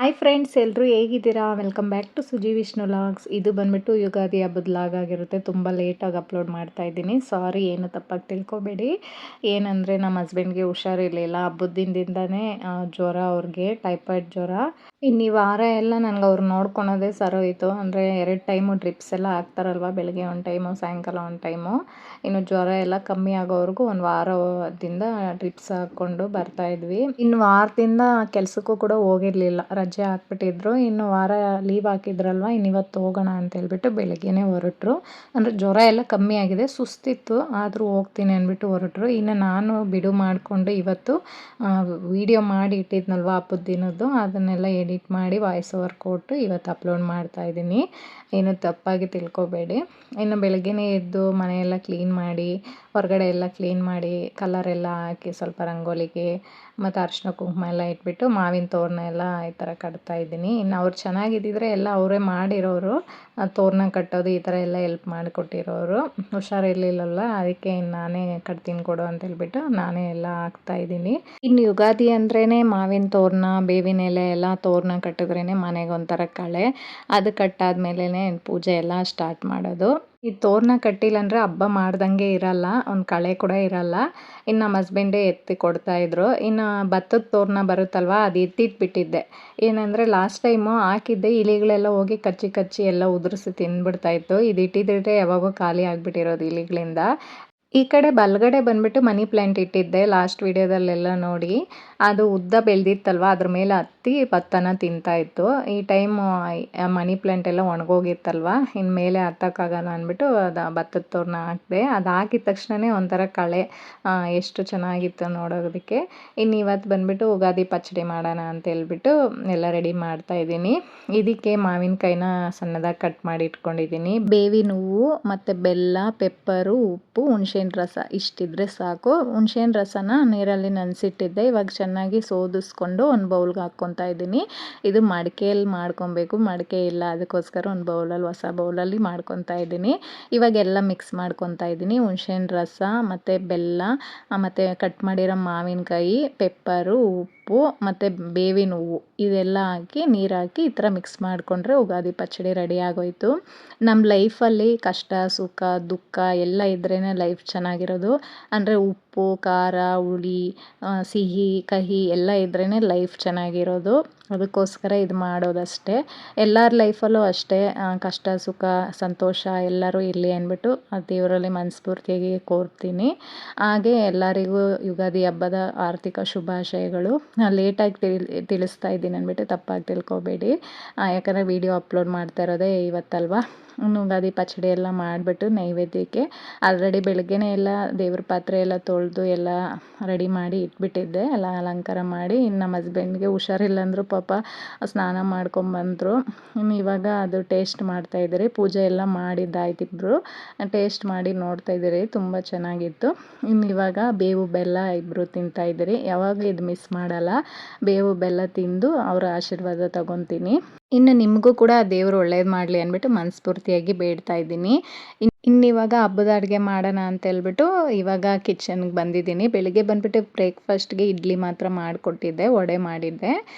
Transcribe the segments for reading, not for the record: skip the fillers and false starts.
Hi friends, ಎಲ್ಲರೂ ಹೇಗಿದ್ದೀರಾ? Welcome back to Suji Vishnu logs. ಇದು ಬಂದ್ಬಿಟ್ಟು ಯುಗಾದಿ ಹಬ್ಬದ ಲಾಗ್ ಆಗಿರುತ್ತೆ. ತುಂಬ ಲೇಟಾಗಿ ಅಪ್ಲೋಡ್ ಮಾಡ್ತಾ ಇದ್ದೀನಿ. ಸಾರಿ, ಏನು ತಪ್ಪಾಗಿ ತಿಳ್ಕೊಬೇಡಿ. ಏನಂದರೆ ನಮ್ಮ ಹಸ್ಬೆಂಡ್ಗೆ ಹುಷಾರಿರಲಿಲ್ಲ. ಹಬ್ಬದ ದಿನದಿಂದನೇ ಜ್ವರ, ಅವ್ರಿಗೆ ಟೈಫಾಯ್ಡ್ ಜ್ವರ. ಇನ್ನು ಈ ವಾರ ಎಲ್ಲ ನನಗೆ ಅವ್ರು ನೋಡ್ಕೊಳೋದೇ ಸರೋಯಿತು. ಅಂದರೆ 2 ಟೈಮು ಡ್ರಿಪ್ಸ್ ಎಲ್ಲ ಹಾಕ್ತಾರಲ್ವ, ಬೆಳಗ್ಗೆ ಒಂದು ಟೈಮು, ಸಾಯಂಕಾಲ ಒಂದು ಟೈಮು. ಇನ್ನು ಜ್ವರ ಎಲ್ಲ ಕಮ್ಮಿ ಆಗೋವರೆಗೂ ಒಂದು ವಾರದಿಂದ ಡ್ರಿಪ್ಸ್ ಹಾಕ್ಕೊಂಡು ಬರ್ತಾಯಿದ್ವಿ. ಇನ್ನು ವಾರದಿಂದ ಕೆಲಸಕ್ಕೂ ಕೂಡ ಹೋಗಿರಲಿಲ್ಲ, ರಜೆ ಹಾಕ್ಬಿಟ್ಟಿದ್ರು. ಇನ್ನು ವಾರ ಲೀವ್ ಹಾಕಿದ್ರಲ್ವ, ಇನ್ನು ಇವತ್ತು ಹೋಗೋಣ ಅಂತ ಹೇಳ್ಬಿಟ್ಟು ಬೆಳಗ್ಗೆನೇ ಹೊರಟರು. ಅಂದರೆ ಜ್ವರ ಎಲ್ಲ ಕಮ್ಮಿ ಆಗಿದೆ, ಸುಸ್ತಿತ್ತು, ಆದರೂ ಹೋಗ್ತೀನಿ ಅಂದ್ಬಿಟ್ಟು ಹೊರಟರು. ಇನ್ನು ನಾನು ಬಿಡು ಮಾಡಿಕೊಂಡು ಇವತ್ತು ವಿಡಿಯೋ ಮಾಡಿ ಇಟ್ಟಿದ್ನಲ್ವ ಹಬ್ಬದ ದಿನದ್ದು, ಅದನ್ನೆಲ್ಲ ಎಡಿಟ್ ಮಾಡಿ ವಾಯ್ಸ್ ಓವರ್ ಕೊಟ್ಟು ಇವತ್ತು ಅಪ್ಲೋಡ್ ಮಾಡ್ತಾಯಿದ್ದೀನಿ. ಏನು ತಪ್ಪಾಗಿ ತಿಳ್ಕೊಬೇಡಿ. ಇನ್ನು ಬೆಳಗ್ಗೆನೇ ಎದ್ದು ಮನೆಯೆಲ್ಲ ಕ್ಲೀನ್ ಮಾಡಿ, ಹೊರಗಡೆ ಎಲ್ಲ ಕ್ಲೀನ್ ಮಾಡಿ, ಕಲರೆಲ್ಲ ಹಾಕಿ ಸ್ವಲ್ಪ ರಂಗೋಲಿಗೆ ಮತ್ತು ಅರಿಶಿನ ಕುಂಕುಮ ಎಲ್ಲ ಇಟ್ಬಿಟ್ಟು ಮಾವಿನ ತೋರಣ ಎಲ್ಲ ಈ ಥರ ಕಟ್ತಾಯಿದ್ದೀನಿ. ಇನ್ನು ಅವ್ರು ಚೆನ್ನಾಗಿದ್ದಿದ್ರೆ ಎಲ್ಲ ಅವರೇ ಮಾಡಿರೋರು, ತೋರಣ ಕಟ್ಟೋದು ಈ ಥರ ಎಲ್ಲ ಹೆಲ್ಪ್ ಮಾಡಿಕೊಟ್ಟಿರೋರು. ಹುಷಾರಿರಲಿಲ್ಲಲ್ಲ, ಅದಕ್ಕೆ ಇನ್ನು ನಾನೇ ಕಟ್ತೀನಿ ಕೊಡು ಅಂತ ಹೇಳ್ಬಿಟ್ಟು ನಾನೇ ಎಲ್ಲ ಹಾಕ್ತಾಯಿದ್ದೀನಿ. ಇನ್ನು ಯುಗಾದಿ ಅಂದ್ರೇ ಮಾವಿನ ತೋರಣ, ಬೇವಿನ ಎಲೆ ಎಲ್ಲ ತೋರಣ ಕಟ್ಟಿದ್ರೇ ಮನೆಗೆ ಒಂಥರ ಕಳೆ. ಅದು ಕಟ್ಟಾದ್ಮೇಲೆ ಪೂಜೆ ಎಲ್ಲ ಸ್ಟಾರ್ಟ್ ಮಾಡೋದು. ಈ ತೋರಣ ಕಟ್ಟಿಲ್ಲ ಅಂದರೆ ಹಬ್ಬ ಮಾಡ್ದಂಗೆ ಇರಲ್ಲ, ಒಂದು ಕಳೆ ಕೂಡ ಇರಲ್ಲ. ಇನ್ನು ನಮ್ಮ ಹಸ್ಬೆಂಡೇ ಎತ್ತಿ ಕೊಡ್ತಾಯಿದ್ರು. ಇನ್ನು ಭತ್ತದ ತೋರಣ ಬರುತ್ತಲ್ವ, ಅದು ಎತ್ತಿಟ್ಬಿಟ್ಟಿದ್ದೆ. ಏನಂದರೆ ಲಾಸ್ಟ್ ಟೈಮು ಹಾಕಿದ್ದೆ, ಇಲಿಗಳೆಲ್ಲ ಹೋಗಿ ಕಚ್ಚಿ ಎಲ್ಲ ಉದುರಿಸಿ ತಿಂದ್ಬಿಡ್ತಾಯಿತ್ತು. ಇದು ಇಟ್ಟಿದ್ದರೆ ಯಾವಾಗೋ ಖಾಲಿ ಆಗಿಬಿಟ್ಟಿರೋದು ಇಲಿಗಳಿಂದ. ಈ ಕಡೆ ಬಲಗಡೆ ಬಂದುಬಿಟ್ಟು ಮನಿ ಪ್ಲ್ಯಾಂಟ್ ಇಟ್ಟಿದ್ದೆ, ಲಾಸ್ಟ್ ವಿಡಿಯೋದಲ್ಲೆಲ್ಲ ನೋಡಿ. ಅದು ಉದ್ದ ಬೆಳೆದಿತ್ತಲ್ವ, ಅದ್ರ ಮೇಲೆ ಹತ್ತಿ ಭತ್ತನ ತಿಂತಾಯಿತ್ತು. ಈ ಟೈಮು ಮನಿ ಪ್ಲ್ಯಾಂಟ್ ಎಲ್ಲ ಒಣಗೋಗಿತ್ತಲ್ವ, ಇನ್ನು ಮೇಲೆ ಹತ್ತಕ್ಕಾಗಲ್ಲ ಅಂದ್ಬಿಟ್ಟು ಅದು ಭತ್ತದ ತೋರಣ ಹಾಕಿದೆ. ಅದು ಹಾಕಿದ ತಕ್ಷಣವೇ ಒಂಥರ ಕಳೆ, ಎಷ್ಟು ಚೆನ್ನಾಗಿತ್ತು ನೋಡೋದಕ್ಕೆ. ಇನ್ನು ಇವತ್ತು ಬಂದುಬಿಟ್ಟು ಉಗಾದಿ ಪಚ್ಚಡಿ ಮಾಡೋಣ ಅಂತ ಹೇಳ್ಬಿಟ್ಟು ಎಲ್ಲ ರೆಡಿ ಮಾಡ್ತಾಯಿದ್ದೀನಿ. ಇದಕ್ಕೆ ಮಾವಿನಕಾಯಿನ ಸಣ್ಣದಾಗಿ ಕಟ್ ಮಾಡಿ ಇಟ್ಕೊಂಡಿದ್ದೀನಿ. ಬೇವಿನ ಹೂವು ಮತ್ತು ಬೆಲ್ಲ, ಪೆಪ್ಪರು, ಉಪ್ಪು, ಹುಣಸೆಹಣ್ಣು ರಸ ಇಷ್ಟಿದ್ರೆ ಸಾಕು. ಹುಣಸೆಹಣ್ಣು ರಸನ ನೀರಲ್ಲಿ ನೆನೆಸಿಟ್ಟಿದ್ದೆ. ಇವಾಗ ಚೆನ್ನಾಗಿ ಸೋದಿಸ್ಕೊಂಡು ಒಂದು ಬೌಲ್ಗೆ ಹಾಕ್ಕೊತಾ ಇದ್ದೀನಿ. ಇದು ಮಡಿಕೆಯಲ್ಲಿ ಮಾಡ್ಕೊಬೇಕು, ಮಡಿಕೆ ಇಲ್ಲ, ಅದಕ್ಕೋಸ್ಕರ ಒಂದು ಬೌಲಲ್ಲಿ, ಹೊಸ ಬೌಲಲ್ಲಿ ಮಾಡ್ಕೊತಾ ಇದ್ದೀನಿ. ಇವಾಗೆಲ್ಲ ಮಿಕ್ಸ್ ಮಾಡ್ಕೊತಾ ಇದ್ದೀನಿ. ಹುಣಸೆಹಣ್ಣು ರಸ ಮತ್ತು ಬೆಲ್ಲ ಮತ್ತು ಕಟ್ ಮಾಡಿರೋ ಮಾವಿನಕಾಯಿ, ಪೆಪ್ಪರು, ಉಪ್ಪು ಮತ್ತು ಬೇವಿನ ಹೂವು ಇದೆಲ್ಲ ಹಾಕಿ ನೀರು ಹಾಕಿ ಈ ಥರ ಮಿಕ್ಸ್ ಮಾಡಿಕೊಂಡ್ರೆ ಉಗಾದಿ ಪಚ್ಚಡಿ ರೆಡಿ ಆಗೋಯಿತು. ನಮ್ಮ ಲೈಫಲ್ಲಿ ಕಷ್ಟ, ಸುಖ, ದುಃಖ ಎಲ್ಲ ಇದ್ರೇ ಲೈಫ್ ಚೆನ್ನಾಗಿರೋದು. ಅಂದರೆ ಉಪ್ಪು, ಖಾರ, ಹುಳಿ, ಸಿಹಿ, ಕಹಿ ಎಲ್ಲ ಇದ್ರೇ ಲೈಫ್ ಚೆನ್ನಾಗಿರೋದು. ಅದಕ್ಕೋಸ್ಕರ ಇದು ಮಾಡೋದಷ್ಟೇ. ಎಲ್ಲರ ಲೈಫಲ್ಲೂ ಅಷ್ಟೇ, ಕಷ್ಟ, ಸುಖ, ಸಂತೋಷ ಎಲ್ಲರೂ ಇರಲಿ ಅಂದ್ಬಿಟ್ಟು ಆ ದೇವರಲ್ಲಿ ಮನಸ್ಫೂರ್ತಿಯಾಗಿ ಕೋರ್ತೀನಿ. ಹಾಗೆ ಎಲ್ಲರಿಗೂ ಯುಗಾದಿ ಹಬ್ಬದ ಆರ್ಥಿಕ ಶುಭಾಶಯಗಳು. ಲೇಟಾಗಿ ತಿಳಿಸ್ತಾ ಇದ್ದೀನಿ ಅಂದ್ಬಿಟ್ಟು ತಪ್ಪಾಗಿ ತಿಳ್ಕೊಬೇಡಿ, ಯಾಕಂದರೆ ವಿಡಿಯೋ ಅಪ್ಲೋಡ್ ಮಾಡ್ತಾ ಇರೋದೇ ಇವತ್ತಲ್ವ. ಯುಗಾದಿ ಪಚ್ಚಡಿ ಎಲ್ಲ ಮಾಡಿಬಿಟ್ಟು ನೈವೇದ್ಯಕ್ಕೆ ಆಲ್ರೆಡಿ ಬೆಳಗ್ಗೆನೇ ಎಲ್ಲ ದೇವ್ರ ಪಾತ್ರೆ ಎಲ್ಲ ತೊಳೆದು ಎಲ್ಲ ರೆಡಿ ಮಾಡಿ ಇಟ್ಬಿಟ್ಟಿದ್ದೆ, ಎಲ್ಲ ಅಲಂಕಾರ ಮಾಡಿ. ಇನ್ನು ನಮ್ಮ ಹಸ್ಬೆಂಡ್ಗೆ ಹುಷಾರಿಲ್ಲ ಅಂದರು, ಪಾಪ ಸ್ನಾನ ಮಾಡ್ಕೊಂಬಂದರು. ಇನ್ನು ಇವಾಗ ಅದು ಟೇಸ್ಟ್ ಮಾಡ್ತಾಯಿದ್ದೀರಿ. ಪೂಜೆ ಎಲ್ಲ ಮಾಡಿದ್ದಾಯ್ತು, ಇಬ್ಬರು ಟೇಸ್ಟ್ ಮಾಡಿ ನೋಡ್ತಾಯಿದ್ದೀರಿ, ತುಂಬ ಚೆನ್ನಾಗಿತ್ತು. ಇನ್ನು ಇವಾಗ ಬೇವು ಬೆಲ್ಲ ಇಬ್ಬರು ತಿಂತಾಯಿದ್ದೀರಿ. ಯಾವಾಗ ಇದು ಮಿಸ್ ಮಾಡಲ್ಲ, ಬೇವು ಬೆಲ್ಲ ತಿಂದು ಅವರ ಆಶೀರ್ವಾದ ತಗೊತೀನಿ. ಇನ್ನು ನಿಮಗೂ ಕೂಡ ದೇವರು ಒಳ್ಳೇದು ಮಾಡಲಿ ಅಂದ್ಬಿಟ್ಟು ಮನಸ್ಫೂರ್ತಿಯಾಗಿ ಬೇಡ್ತಾ ಇದ್ದೀನಿ. ಇನ್ನಿವಾಗ ಹಬ್ಬದ ಅಡುಗೆ ಮಾಡೋಣ ಅಂತ ಹೇಳ್ಬಿಟ್ಟು ಇವಾಗ ಕಿಚನ್ಗೆ ಬಂದಿದ್ದೀನಿ. ಬೆಳಿಗ್ಗೆ ಬಂದುಬಿಟ್ಟು ಬ್ರೇಕ್ಫಾಸ್ಟ್ಗೆ ಇಡ್ಲಿ ಮಾತ್ರ ಮಾಡಿಕೊಟ್ಟಿದ್ದೆ, ವಡೆ ಮಾಡಿದ್ದೆ.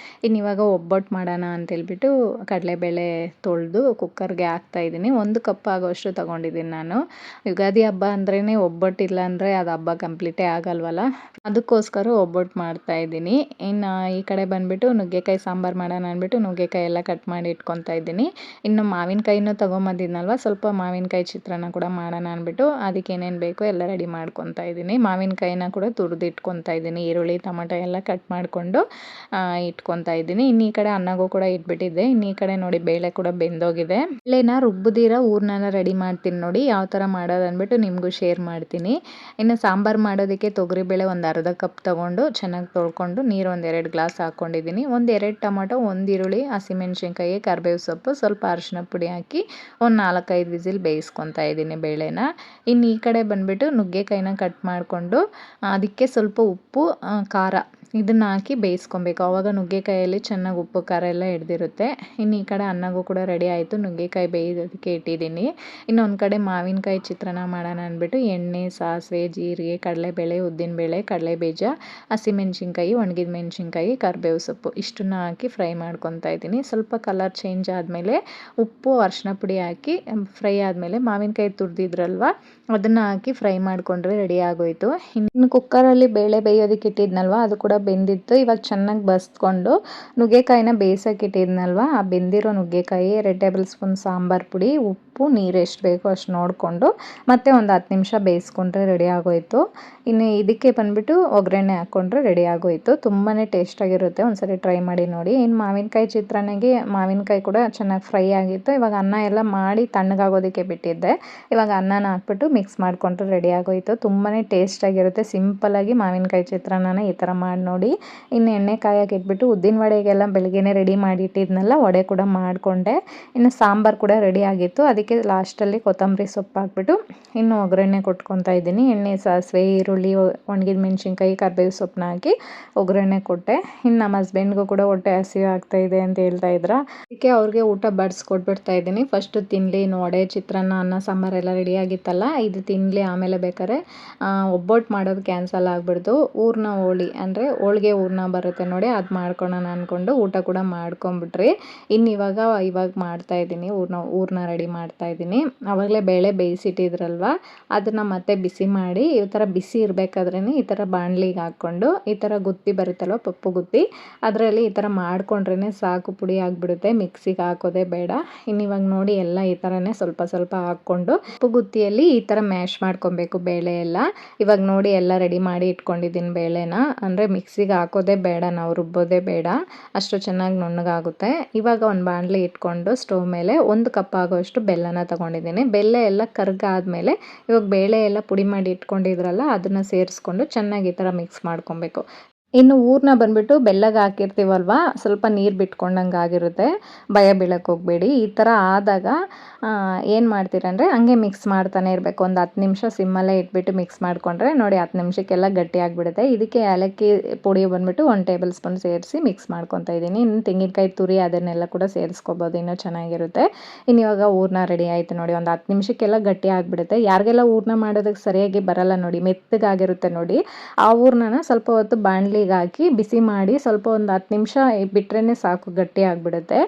ಇನ್ನಿವಾಗ ಒಬ್ಬಟ್ಟು ಮಾಡೋಣ ಅಂತೇಳ್ಬಿಟ್ಟು ಕಡಲೆಬೇಳೆ ತೊಳೆದು ಕುಕ್ಕರ್ಗೆ ಹಾಕ್ತಾಯಿದ್ದೀನಿ. 1 ಕಪ್ ಆಗೋಷ್ಟು ತೊಗೊಂಡಿದ್ದೀನಿ ನಾನು. ಯುಗಾದಿ ಹಬ್ಬ ಅಂದ್ರೇ ಒಬ್ಬಟ್ಟಿಲ್ಲ ಅಂದರೆ ಅದು ಹಬ್ಬ ಕಂಪ್ಲೀಟೇ ಆಗಲ್ವಲ್ಲ, ಅದಕ್ಕೋಸ್ಕರ ಒಬ್ಬಟ್ಟು ಮಾಡ್ತಾಯಿದ್ದೀನಿ. ಇನ್ನು ಈ ಕಡೆ ಬಂದುಬಿಟ್ಟು ನುಗ್ಗೆಕಾಯಿ ಸಾಂಬಾರು ಮಾಡೋಣ ಅಂದ್ಬಿಟ್ಟು ನುಗ್ಗೆಕಾಯಿ ಎಲ್ಲ ಕಟ್ ಮಾಡಿ ಇಟ್ಕೊತಾ ಇದ್ದೀನಿ. ಇನ್ನು ಮಾವಿನಕಾಯಿನೂ ತೊಗೊಂಬಂದಿದ್ನಲ್ವ, ಸ್ವಲ್ಪ ಮಾವಿನಕಾಯಿ ಚಿತ್ರಾನ್ನ ಕೂಡ ಮಾಡೋಣ ಅಂದ್ಬಿಟ್ಟು ಅದಕ್ಕೆ ಏನೇನು ಬೇಕೋ ಎಲ್ಲ ರೆಡಿ ಮಾಡ್ಕೊತಾ ಇದ್ದೀನಿ. ಮಾವಿನಕಾಯಿನ ಕೂಡ ತುರಿದು ಇಟ್ಕೊತಾ ಇದ್ದೀನಿ. ಈರುಳ್ಳಿ, ಟೊಮೆಟೊ ಎಲ್ಲ ಕಟ್ ಮಾಡಿಕೊಂಡು ಇಟ್ಕೊತಾ ಇದ್ದೀನಿ. ಇನ್ನು ಈ ಕಡೆ ಅನ್ನಗೂ ಕೂಡ ಇಟ್ಬಿಟ್ಟಿದ್ದೆ. ಇನ್ನು ಈ ಕಡೆ ನೋಡಿ ಬೇಳೆ ಕೂಡ ಬೆಂದೋಗಿದೆ. ಬೇಳೆನ ರುಬ್ಬದಿರ ಊರ್ನೆಲ್ಲ ರೆಡಿ ಮಾಡ್ತೀನಿ ನೋಡಿ, ಯಾವ ಥರ ಮಾಡೋದು ಅಂದ್ಬಿಟ್ಟು ನಿಮಗೂ ಶೇರ್ ಮಾಡ್ತೀನಿ. ಇನ್ನು ಸಾಂಬಾರು ಮಾಡೋದಕ್ಕೆ ತೊಗರಿಬೇಳೆ ಒಂದು ಅರ್ಧ ಕಪ್ ತೊಗೊಂಡು ಚೆನ್ನಾಗಿ ತೊಳ್ಕೊಂಡು ನೀರು ಒಂದು 2 ಗ್ಲಾಸ್ ಹಾಕ್ಕೊಂಡಿದ್ದೀನಿ. 2 ಟೊಮೆಟೊ, 1 ಈರುಳ್ಳಿ, ಹಸಿಮೆಣ್ಸಿನ್ಕಾಯಿ, ಕರಿಬೇವು ಸೊಪ್ಪು, ಸ್ವಲ್ಪ ಅರಿಶಿನ ಪುಡಿ ಹಾಕಿ ಒಂದು 4-5 ವಿಸಿಲ್ ಬೇಯಿಸ್ಕೊತಾ ಇದ್ದೀನಿ ಬೇಳೆನ. ಇನ್ನು ಈ ಕಡೆ ಬಂದುಬಿಟ್ಟು ನುಗ್ಗೆಕಾಯಿನ ಕಟ್ ಮಾಡಿಕೊಂಡು ಅದಕ್ಕೆ ಸ್ವಲ್ಪ ಉಪ್ಪು, ಖಾರ ಇದನ್ನು ಹಾಕಿ ಬೇಯಿಸ್ಕೊಬೇಕು. ಆವಾಗ ನುಗ್ಗೆಕಾಯಲ್ಲಿ ಚೆನ್ನಾಗಿ ಉಪ್ಪು ಖಾರ ಎಲ್ಲ ಹಿಡ್ದಿರುತ್ತೆ. ಇನ್ನು ಈ ಕಡೆ ಅನ್ನಗೂ ಕೂಡ ರೆಡಿ ಆಯಿತು. ನುಗ್ಗೆಕಾಯಿ ಬೇಯೋದಕ್ಕೆ ಇಟ್ಟಿದ್ದೀನಿ. ಇನ್ನೊಂದು ಕಡೆ ಮಾವಿನಕಾಯಿ ಚಿತ್ರಾನ್ನ ಮಾಡೋಣ ಅಂದ್ಬಿಟ್ಟು ಎಣ್ಣೆ, ಸಾಸಿವೆ, ಜೀರಿಗೆ, ಕಡಲೆಬೇಳೆ, ಉದ್ದಿನಬೇಳೆ, ಕಡಲೆಬೀಜ, ಹಸಿಮೆಣ್ಸಿನ್ಕಾಯಿ, ಒಣಗಿದ ಮೆಣಸಿನ್ಕಾಯಿ, ಕರಿಬೇವು ಸೊಪ್ಪು ಇಷ್ಟನ್ನ ಹಾಕಿ ಫ್ರೈ ಮಾಡ್ಕೊತಾ ಇದ್ದೀನಿ. ಸ್ವಲ್ಪ ಕಲರ್ ಚೇಂಜ್ ಆದಮೇಲೆ ಉಪ್ಪು, ಅರಿಶಿನ ಪುಡಿ ಹಾಕಿ ಫ್ರೈ ಆದಮೇಲೆ ಮಾವಿನಕಾಯಿ ತುರಿದಿದ್ರಲ್ವ ಅದನ್ನು ಹಾಕಿ ಫ್ರೈ ಮಾಡಿಕೊಂಡ್ರೆ ರೆಡಿ ಆಗೋಯಿತು. ಇನ್ನು ಕುಕ್ಕರಲ್ಲಿ ಬೇಳೆ ಬೇಯೋದಕ್ಕೆ ಇಟ್ಟಿದ್ನಲ್ವ ಅದು ಕೂಡ ಬೆಂದಿತ್ತು. ಇವಾಗ ಚೆನ್ನಾಗಿ ಬಸ್ಕೊಂಡು ನುಗ್ಗೆಕಾಯಿನ ಬೇಯಿಸೋಕೆ ಇಟ್ಟಿದ್ನಲ್ವ ಆ ಬೆಂದಿರೋ ನುಗ್ಗೆಕಾಯಿ 2 ಟೇಬಲ್ ಸ್ಪೂನ್ ಸಾಂಬಾರು ಪುಡಿ, ಉಪ್ಪು, ನೀರು ಎಷ್ಟು ಬೇಕೋ ಅಷ್ಟು ನೋಡಿಕೊಂಡು ಮತ್ತೆ ಒಂದು 10 ನಿಮಿಷ ಬೇಯಿಸ್ಕೊಂಡ್ರೆ ರೆಡಿ ಆಗೋಯಿತು. ಇನ್ನು ಇದಕ್ಕೆ ಬಂದುಬಿಟ್ಟು ಒಗ್ಗರಣೆ ಹಾಕ್ಕೊಂಡ್ರೆ ರೆಡಿ ಆಗೋಯಿತು. ತುಂಬಾ ಟೇಸ್ಟಾಗಿರುತ್ತೆ, ಒಂದ್ಸರಿ ಟ್ರೈ ಮಾಡಿ ನೋಡಿ. ಇನ್ನು ಮಾವಿನಕಾಯಿ ಚಿತ್ರಾನ್ನಗೆ ಮಾವಿನಕಾಯಿ ಕೂಡ ಚೆನ್ನಾಗಿ ಫ್ರೈ ಆಗಿತ್ತು. ಇವಾಗ ಅನ್ನ ಎಲ್ಲ ಮಾಡಿ ತಣ್ಣಗಾಗೋದಕ್ಕೆ ಬಿಟ್ಟಿದ್ದೆ. ಇವಾಗ ಅನ್ನನ ಹಾಕ್ಬಿಟ್ಟು ಮಿಕ್ಸ್ ಮಾಡಿಕೊಂಡ್ರೆ ರೆಡಿ ಆಗೋಯಿತು. ತುಂಬಾ ಟೇಸ್ಟಾಗಿರುತ್ತೆ. ಸಿಂಪಲ್ಲಾಗಿ ಮಾವಿನಕಾಯಿ ಚಿತ್ರಾನ್ನನ ಈ ಥರ ಮಾಡಿ ನೋಡಿ. ಇನ್ನು ಎಣ್ಣೆ ಕಾಯಕ್ಕೆ ಇಟ್ಬಿಟ್ಟು ಉದ್ದಿನ ವಡೆಗೆಲ್ಲ ಬೆಳಗ್ಗೆನೇ ರೆಡಿ ಮಾಡಿ ಇಟ್ಟಿದ್ನಲ್ಲ, ವಡೆ ಕೂಡ ಮಾಡಿಕೊಂಡೆ. ಇನ್ನು ಸಾಂಬಾರು ಕೂಡ ರೆಡಿ ಆಗಿತ್ತು. ಅದಕ್ಕೆ ಲಾಸ್ಟಲ್ಲಿ ಕೊತ್ತಂಬರಿ ಸೊಪ್ಪು ಹಾಕ್ಬಿಟ್ಟು ಇನ್ನು ಒಗ್ಗರಣೆ ಕೊಟ್ಕೊತಾ ಇದ್ದೀನಿ. ಎಣ್ಣೆ, ಸಾಸಿವೆ, ಈರುಳ್ಳಿ, ಒಣಗಿದ ಮೆಣಸಿನ್ಕಾಯಿ, ಕರಿಬೇವು ಸೊಪ್ಪನ್ನ ಹಾಕಿ ಒಗ್ಗರಣೆ ಕೊಟ್ಟೆ. ಇನ್ನು ನಮ್ಮ ಹಸ್ಬೆಂಡ್ಗೂ ಕೂಡ ಹೊಟ್ಟೆ ಹಸಿವು ಆಗ್ತಾ ಇದೆ ಅಂತ ಹೇಳ್ತಾ ಇದ್ರು. ಅದಕ್ಕೆ ಅವ್ರಿಗೆ ಊಟ ಬಡಿಸ್ಕೊಟ್ಬಿಡ್ತಾ ಇದ್ದೀನಿ. ಫಸ್ಟು ತಿನ್ನಲಿ, ಇನ್ನು ವಡೆ, ಚಿತ್ರಾನ್ನ, ಅನ್ನ ಸಾಂಬಾರೆಲ್ಲ ರೆಡಿ ಆಗಿತ್ತಲ್ಲ, ಇದು ತಿನ್ನಲಿ, ಆಮೇಲೆ ಬೇಕಾದ್ರೆ ಒಬ್ಬಟ್ಟು ಮಾಡೋದು ಕ್ಯಾನ್ಸಲ್ ಆಗಿಬಿಡ್ತು. ಹೂರ್ಣ ಹೋಳಿ ಅಂದರೆ ಹೋಳಿಗೆ ಹೂರ್ಣ ಬರುತ್ತೆ ನೋಡಿ, ಅದು ಮಾಡ್ಕೊಳ್ಳೋಣ ಅಂದ್ಕೊಂಡು ಊಟ ಕೂಡ ಮಾಡ್ಕೊಂಬಿಟ್ರಿ. ಇನ್ನು ಇವಾಗ ಮಾಡ್ತಾ ಇದ್ದೀನಿ, ಹೂರ್ಣ ರೆಡಿ ಮಾಡ್ತಾ ಇದ್ದೀನಿ. ಆವಾಗಲೇ ಬೇಳೆ ಬೇಯಿಸಿಟ್ಟಿದ್ರಲ್ವ ಅದನ್ನು ಮತ್ತೆ ಬಿಸಿ ಮಾಡಿ ಈ ಥರ ಬಿಸಿ ಇರಬೇಕಾದ್ರೇ ಈ ಥರ ಬಾಣಲಿಗೆ ಹಾಕ್ಕೊಂಡು ಈ ಥರ ಗುತ್ತಿ ಬರುತ್ತಲ್ವ, ಪಪ್ಪು ಗುತ್ತಿ, ಅದರಲ್ಲಿ ಈ ಥರ ಮಾಡ್ಕೊಂಡ್ರೇ ಸಾಕು, ಪುಡಿ ಆಗಿಬಿಡುತ್ತೆ, ಮಿಕ್ಸಿಗೆ ಹಾಕೋದೇ ಬೇಡ. ಇನ್ನು ಇವಾಗ ನೋಡಿ ಎಲ್ಲ ಈ ಥರನೇ ಸ್ವಲ್ಪ ಸ್ವಲ್ಪ ಹಾಕ್ಕೊಂಡು ಪಪ್ಪು ಗುತ್ತಿಯಲ್ಲಿ ಈ ಥರ ಮ್ಯಾಶ್ ಮಾಡ್ಕೊಬೇಕು ಬೇಳೆ ಎಲ್ಲ. ಇವಾಗ ನೋಡಿ ಎಲ್ಲ ರೆಡಿ ಮಾಡಿ ಇಟ್ಕೊಂಡಿದ್ದೀನಿ ಬೇಳೆನ, ಅಂದರೆ ಮಿಕ್ಸಿಗೆ ಹಾಕೋದೇ ಬೇಡ, ನಾವು ರುಬ್ಬೋದೇ ಬೇಡ, ಅಷ್ಟು ಚೆನ್ನಾಗಿ ನುಣ್ಣಗಾಗುತ್ತೆ. ಇವಾಗ ಒಂದು ಬಾಣಲಿ ಇಟ್ಕೊಂಡು ಸ್ಟವ್ ಮೇಲೆ 1 ಕಪ್ ಆಗೋಷ್ಟು ಬೆಲ್ಲನ ತೊಗೊಂಡಿದ್ದೀನಿ. ಬೆಲ್ಲ ಎಲ್ಲ ಕರ್ಗಾದ್ಮೇಲೆ ಇವಾಗ ಬೇಳೆ ಎಲ್ಲ ಪುಡಿ ಮಾಡಿ ಇಟ್ಕೊಂಡಿದ್ರಲ್ಲ ಅದನ್ನು ಸೇರಿಸ್ಕೊಂಡು ಚೆನ್ನಾಗಿ ಈ ಥರ ಮಿಕ್ಸ್ ಮಾಡ್ಕೊಬೇಕು. ಇನ್ನು ಹೂರ್ಣ ಬಂದುಬಿಟ್ಟು ಬೆಲ್ಲಗೆ ಹಾಕಿರ್ತೀವಲ್ವ, ಸ್ವಲ್ಪ ನೀರು ಬಿಟ್ಕೊಂಡಂಗೆ ಆಗಿರುತ್ತೆ, ಭಯ ಬೀಳಕ್ಕೆ ಹೋಗಬೇಡಿ. ಈ ಥರ ಆದಾಗ ಏನು ಮಾಡ್ತೀರಂದರೆ ಹಂಗೆ ಮಿಕ್ಸ್ ಮಾಡ್ತಾನೆ ಇರಬೇಕು. ಒಂದು 10 ನಿಮಿಷ ಸಿಮ್ಮಲ್ಲೇ ಇಟ್ಬಿಟ್ಟು ಮಿಕ್ಸ್ ಮಾಡಿಕೊಂಡ್ರೆ ನೋಡಿ 10 ನಿಮಿಷಕ್ಕೆಲ್ಲ ಗಟ್ಟಿ ಆಗಿಬಿಡುತ್ತೆ. ಇದಕ್ಕೆ ಏಲಕ್ಕಿ ಪುಡಿ ಬಂದುಬಿಟ್ಟು 1 ಟೇಬಲ್ ಸ್ಪೂನ್ ಸೇರಿಸಿ ಮಿಕ್ಸ್ ಮಾಡ್ಕೊತಾ ಇದ್ದೀನಿ. ಇನ್ನು ತೆಂಗಿನಕಾಯಿ ತುರಿ ಅದನ್ನೆಲ್ಲ ಕೂಡ ಸೇರಿಸ್ಕೊಬೋದು, ಇನ್ನೂ ಚೆನ್ನಾಗಿರುತ್ತೆ. ಇನ್ನು ಇವಾಗ ಹೂರ್ಣ ರೆಡಿ ಆಯಿತು ನೋಡಿ, ಒಂದು 10 ನಿಮಿಷಕ್ಕೆಲ್ಲ ಗಟ್ಟಿ ಆಗಿಬಿಡುತ್ತೆ. ಯಾರಿಗೆಲ್ಲ ಹೂರ್ಣ ಮಾಡೋದಕ್ಕೆ ಸರಿಯಾಗಿ ಬರಲ್ಲ ನೋಡಿ, ಮೆತ್ತಗಾಗಿರುತ್ತೆ ನೋಡಿ, ಆ ಹೂರ್ಣನ ಸ್ವಲ್ಪ ಹೊತ್ತು ಬಾಣಲಿಗೆ ಹಾಕಿ ಬಿಸಿ ಮಾಡಿ ಸ್ವಲ್ಪ ಒಂದು 10 ನಿಮಿಷ ಬಿಟ್ರೇ ಸಾಕು, ಗಟ್ಟಿ ಆಗಿಬಿಡುತ್ತೆ.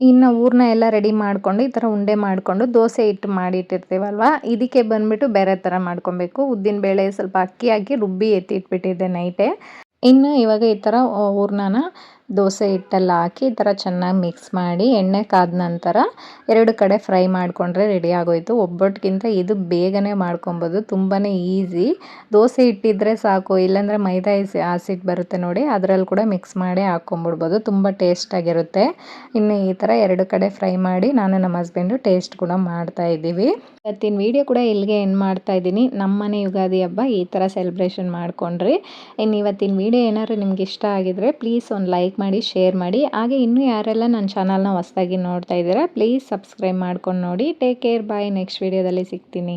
ಇನ್ನು ಹೂರ್ಣ ಎಲ್ಲ ರೆಡಿ ಮಾಡಿಕೊಂಡು ಈ ಥರ ಉಂಡೆ ಮಾಡಿಕೊಂಡು ದೋಸೆ ಹಿಟ್ಟು ಮಾಡಿಟ್ಟಿರ್ತೀವಲ್ವ, ಇದಕ್ಕೆ ಬಂದುಬಿಟ್ಟು ಬೇರೆ ಥರ ಮಾಡ್ಕೊಬೇಕು. ಉದ್ದಿನಬೇಳೆ ಸ್ವಲ್ಪ ಅಕ್ಕಿ ಹಾಕಿ ರುಬ್ಬಿ ಎತ್ತಿ ಇಟ್ಬಿಟ್ಟಿದ್ದೆ ನೈಟೇ. ಇನ್ನು ಇವಾಗ ಈ ಥರ ಹೂರ್ಣನ ದೋಸೆ ಹಿಟ್ಟಲ್ಲಿ ಹಾಕಿ ಈ ಥರ ಚೆನ್ನಾಗಿ ಮಿಕ್ಸ್ ಮಾಡಿ ಎಣ್ಣೆ ಕಾದ ನಂತರ 2 ಕಡೆ ಫ್ರೈ ಮಾಡಿಕೊಂಡ್ರೆ ರೆಡಿ ಆಗೋಯಿತು. ಒಬ್ಬಟ್ಟಿಗಿಂತ ಇದು ಬೇಗನೆ ಮಾಡ್ಕೊಬೋದು, ತುಂಬಾ ಈಸಿ. ದೋಸೆ ಹಿಟ್ಟಿದ್ರೆ ಸಾಕು, ಇಲ್ಲಾಂದರೆ ಮೈದಾ ಹಸಿಟ್ಟು ಬರುತ್ತೆ ನೋಡಿ, ಅದರಲ್ಲಿ ಕೂಡ ಮಿಕ್ಸ್ ಮಾಡಿ ಹಾಕ್ಕೊಂಬಿಡ್ಬೋದು, ತುಂಬ ಟೇಸ್ಟಾಗಿರುತ್ತೆ. ಇನ್ನು ಈ ಥರ 2 ಕಡೆ ಫ್ರೈ ಮಾಡಿ ನಾನು ನಮ್ಮ ಹಸ್ಬೆಂಡು ಟೇಸ್ಟ್ ಕೂಡ ಮಾಡ್ತಾ ಇದ್ದೀವಿ. ಇವತ್ತಿನ ವಿಡಿಯೋ ಕೂಡ ಇಲ್ಲಿಗೆ ಎಂಡ್ ಮಾಡ್ತಾ ಇದ್ದೀನಿ. ನಮ್ಮನೆ ಯುಗಾದಿ ಹಬ್ಬ ಈ ಥರ ಸೆಲೆಬ್ರೇಷನ್ ಮಾಡ್ಕೊಂಡ್ರಿ. ಇನ್ನು ಇವತ್ತಿನ ವಿಡಿಯೋ ಏನಾದ್ರು ನಿಮ್ಗೆ ಇಷ್ಟ ಆಗಿದ್ರೆ ಪ್ಲೀಸ್ ಒಂದು ಲೈಕ್ ಮಾಡಿ, ಶೇರ್ ಮಾಡಿ. ಹಾಗೆ ಇನ್ನೂ ಯಾರೆಲ್ಲ ನನ್ನ ಚಾನಲ್ನ ಹೊಸದಾಗಿ ನೋಡ್ತಾ ಇದ್ದೀರಾ ಪ್ಲೀಸ್ ಸಬ್ಸ್ಕ್ರೈಬ್ ಮಾಡ್ಕೊಂಡು ನೋಡಿ. ಟೇಕ್ ಕೇರ್, ಬಾಯ್. ನೆಕ್ಸ್ಟ್ ವಿಡಿಯೋದಲ್ಲಿ ಸಿಗ್ತೀನಿ.